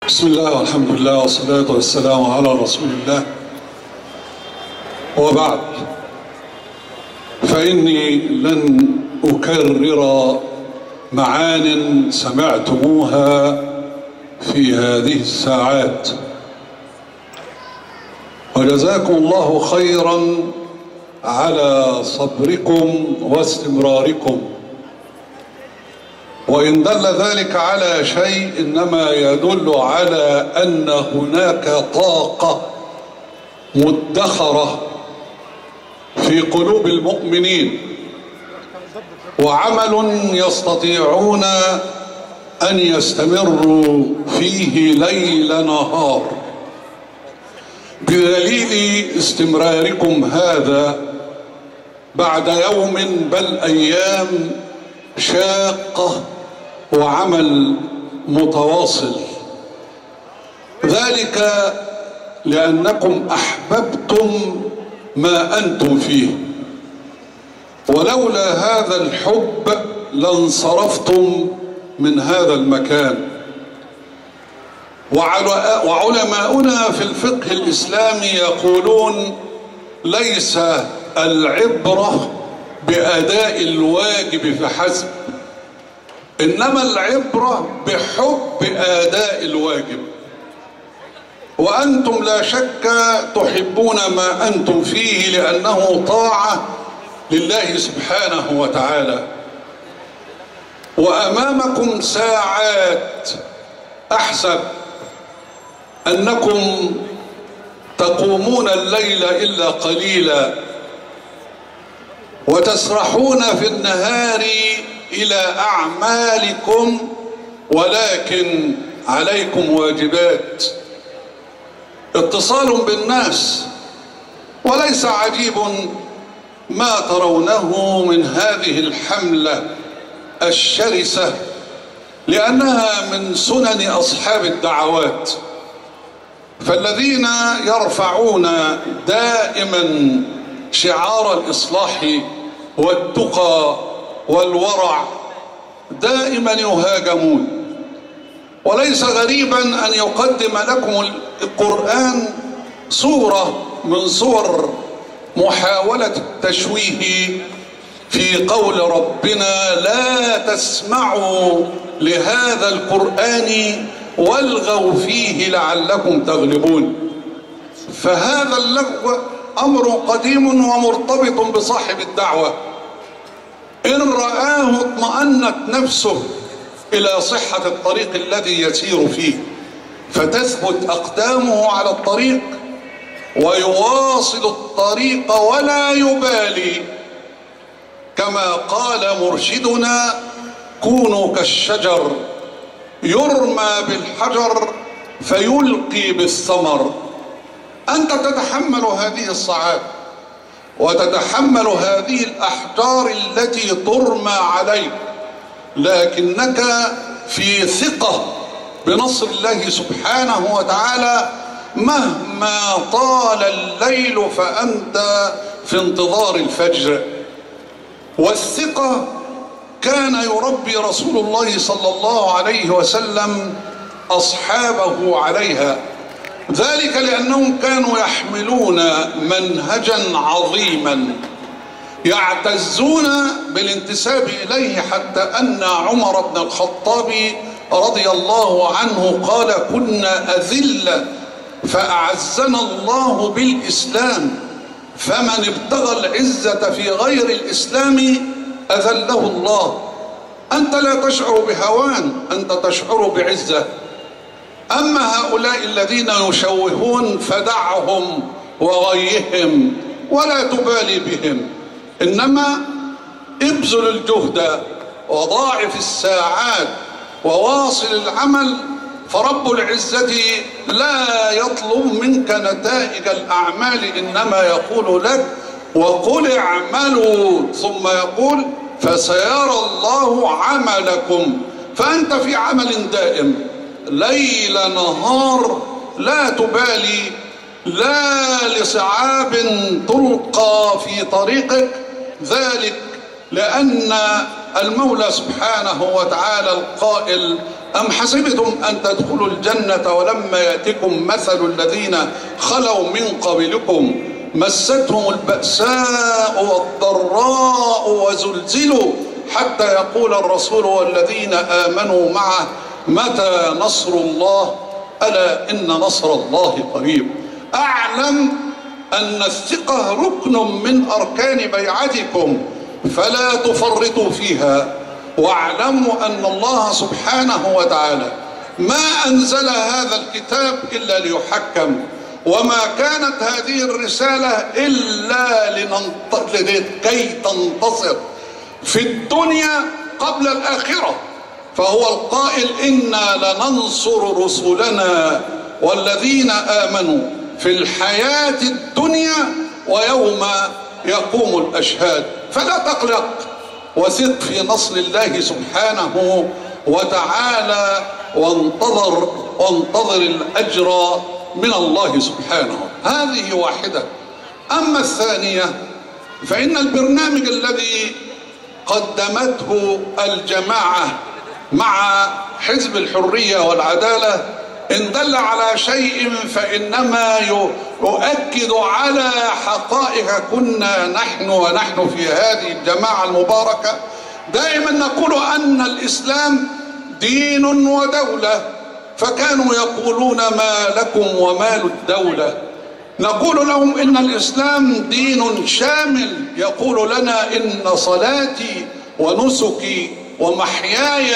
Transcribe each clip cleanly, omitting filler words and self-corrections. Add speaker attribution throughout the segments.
Speaker 1: بسم الله والحمد لله والصلاة والسلام على رسول الله، وبعد، فإني لن أكرر معان سمعتموها في هذه الساعات، وجزاكم الله خيرا على صبركم واستمراركم. وإن دل ذلك على شيء إنما يدل على أن هناك طاقة مدخرة في قلوب المؤمنين، وعمل يستطيعون أن يستمروا فيه ليل نهار، بدليل استمراركم هذا بعد يوم بل أيام شاقة وعمل متواصل، ذلك لأنكم أحببتم ما أنتم فيه، ولولا هذا الحب لانصرفتم من هذا المكان. وعلماؤنا في الفقه الإسلامي يقولون: ليس العبرة بأداء الواجب فحسب، إنما العبرة بحب أداء الواجب. وأنتم لا شك تحبون ما أنتم فيه لأنه طاعة لله سبحانه وتعالى، وأمامكم ساعات أحسب أنكم تقومون الليل إلا قليلا، وتسرحون في النهار إلى أعمالكم، ولكن عليكم واجبات، اتصال بالناس. وليس عجيب ما ترونه من هذه الحملة الشرسة، لأنها من سنن أصحاب الدعوات، فالذين يرفعون دائما شعار الإصلاح والتقى والورع دائما يهاجمون. وليس غريبا أن يقدم لكم القرآن صورة من صور محاولة التشويه في قول ربنا: لا تسمعوا لهذا القرآن والغوا فيه لعلكم تغلبون. فهذا اللغو أمر قديم ومرتبط بصاحب الدعوة، إن رآه اطمأنت نفسه إلى صحة الطريق الذي يسير فيه، فتثبت أقدامه على الطريق ويواصل الطريق ولا يبالي، كما قال مرشدنا: كونوا كالشجر يرمى بالحجر فيلقي بالثمر. أنت تتحمل هذه الصعاب وتتحمل هذه الأحجار التي ترمى عليك، لكنك في ثقة بنصر الله سبحانه وتعالى. مهما طال الليل فأنت في انتظار الفجر. والثقة كان يربي رسول الله صلى الله عليه وسلم أصحابه عليها، ذلك لأنهم كانوا يحملون منهجا عظيما يعتزون بالانتساب إليه، حتى أن عمر بن الخطاب رضي الله عنه قال: كنا أذلة فأعزنا الله بالإسلام، فمن ابتغى العزة في غير الإسلام أذله الله. أنت لا تشعر بهوان، أنت تشعر بعزة. أما هؤلاء الذين يشوهون فدعهم وغيهم ولا تبالي بهم، إنما ابذل الجهد وضاعف الساعات وواصل العمل، فرب العزة لا يطلب منك نتائج الأعمال، إنما يقول لك: وقل اعملوا، ثم يقول: فسيرى الله عملكم. فأنت في عمل دائم ليل نهار، لا تبالي لا لصعاب تلقى في طريقك، ذلك لأن المولى سبحانه وتعالى القائل: أم حسبتم أن تدخلوا الجنة ولما يأتكم مثل الذين خلوا من قبلكم مستهم البأساء والضراء وزلزلوا حتى يقول الرسول والذين آمنوا معه متى نصر الله ألا إن نصر الله قريب. أعلم أن الثقة ركن من أركان بيعتكم فلا تفرطوا فيها، واعلموا أن الله سبحانه وتعالى ما أنزل هذا الكتاب إلا ليحكم، وما كانت هذه الرسالة إلا لكي تنتصر في الدنيا قبل الآخرة. فهو القائل: إنا لننصر رسلنا والذين آمنوا في الحياة الدنيا ويوم يقوم الأشهاد. فلا تقلق وثق في نصر الله سبحانه وتعالى، وانتظر الأجر من الله سبحانه. هذه واحدة. أما الثانية فإن البرنامج الذي قدمته الجماعة مع حزب الحرية والعدالة إن دل على شيء فإنما يؤكد على حقائق كنا ونحن في هذه الجماعة المباركة دائما نقول أن الإسلام دين ودولة، فكانوا يقولون ما لكم ومال الدولة. نقول لهم إن الإسلام دين شامل، يقول لنا إن صلاتي ونسكي ومحياي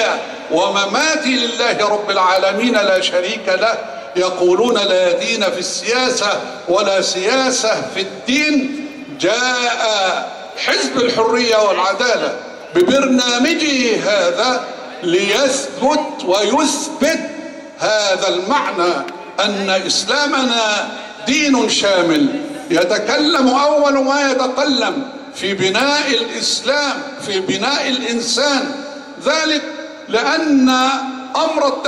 Speaker 1: ومماتي لله رب العالمين لا شريك له. يقولون لا دين في السياسة ولا سياسة في الدين. جاء حزب الحرية والعدالة ببرنامجه هذا ليثبت ويثبت هذا المعنى، أن إسلامنا دين شامل يتكلم أول ما يتكلم في بناء الإسلام، في بناء الإنسان. ذلك لأن أمر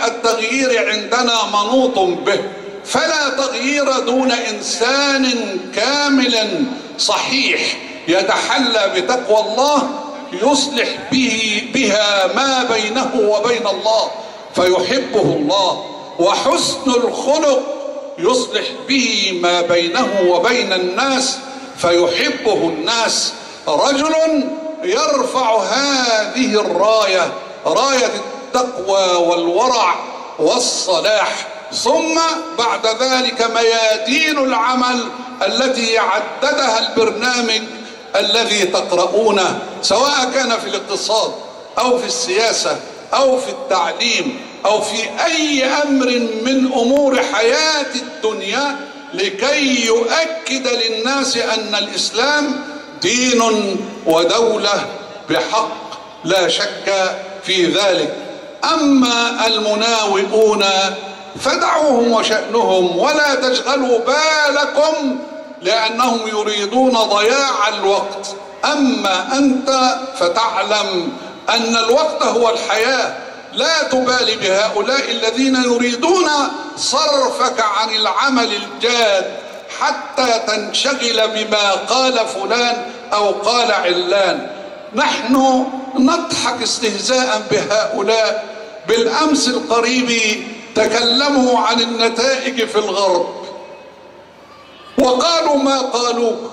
Speaker 1: التغيير عندنا منوط به، فلا تغيير دون إنسان كامل صحيح يتحلى بتقوى الله يصلح بها ما بينه وبين الله فيحبه الله، وحسن الخلق يصلح به ما بينه وبين الناس فيحبه الناس. رجل يرفع هذه الراية، راية التقوى والورع والصلاح، ثم بعد ذلك ميادين العمل التي عددها البرنامج الذي تقرؤونه، سواء كان في الاقتصاد أو في السياسة أو في التعليم أو في أي أمر من أمور حياة الدنيا، لكي يؤكد للناس أن الإسلام دين ودولة بحق، لا شك في ذلك. أما المناوئون فدعوهم وشأنهم ولا تشغلوا بالكم لأنهم يريدون ضياع الوقت. أما أنت فتعلم أن الوقت هو الحياة، لا تبالي بهؤلاء الذين يريدون صرفك عن العمل الجاد حتى تنشغل بما قال فلان أو قال علان. نحن نضحك استهزاء بهؤلاء. بالأمس القريب تكلموا عن النتائج في الغرب وقالوا ما قالوه،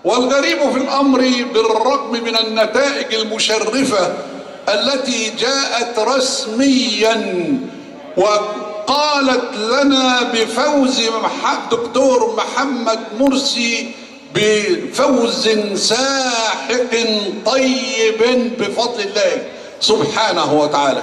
Speaker 1: والغريب في الأمر بالرغم من النتائج المشرفة التي جاءت رسميا وقالت لنا بفوز دكتور محمد مرسي بفوز ساحق طيب بفضل الله سبحانه وتعالى،